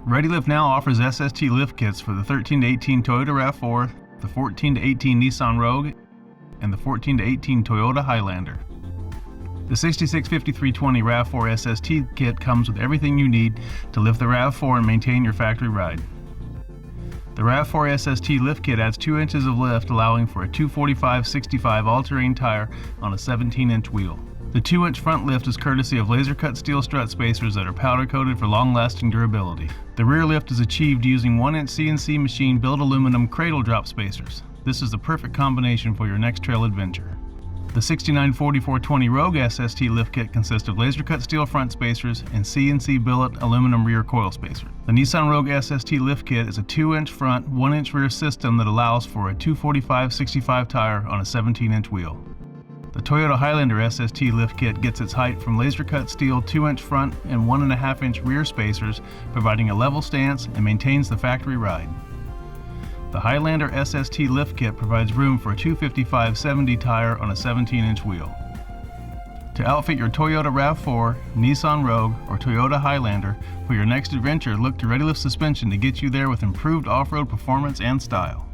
ReadyLIFT now offers SST lift kits for the 13 to 18 Toyota RAV4, the 14 to 18 Nissan Rogue, and the 14 to 18 Toyota Highlander. The 665320 RAV4 SST kit comes with everything you need to lift the RAV4 and maintain your factory ride. The RAV4 SST lift kit adds 2 inches of lift, allowing for a 245/65 all-terrain tire on a 17-inch wheel. The 2-inch front lift is courtesy of laser-cut steel strut spacers that are powder-coated for long-lasting durability. The rear lift is achieved using 1-inch CNC machine-built aluminum cradle drop spacers. This is the perfect combination for your next trail adventure. The 694420 Rogue SST lift kit consists of laser-cut steel front spacers and CNC billet aluminum rear coil spacers. The Nissan Rogue SST lift kit is a 2-inch front, 1-inch rear system that allows for a 245/65 tire on a 17-inch wheel. The Toyota Highlander SST lift kit gets its height from laser-cut steel 2-inch front and 1.5-inch rear spacers, providing a level stance and maintains the factory ride. The Highlander SST lift kit provides room for a 255/70 tire on a 17-inch wheel. To outfit your Toyota RAV4, Nissan Rogue, or Toyota Highlander for your next adventure, look to ReadyLIFT Suspension to get you there with improved off-road performance and style.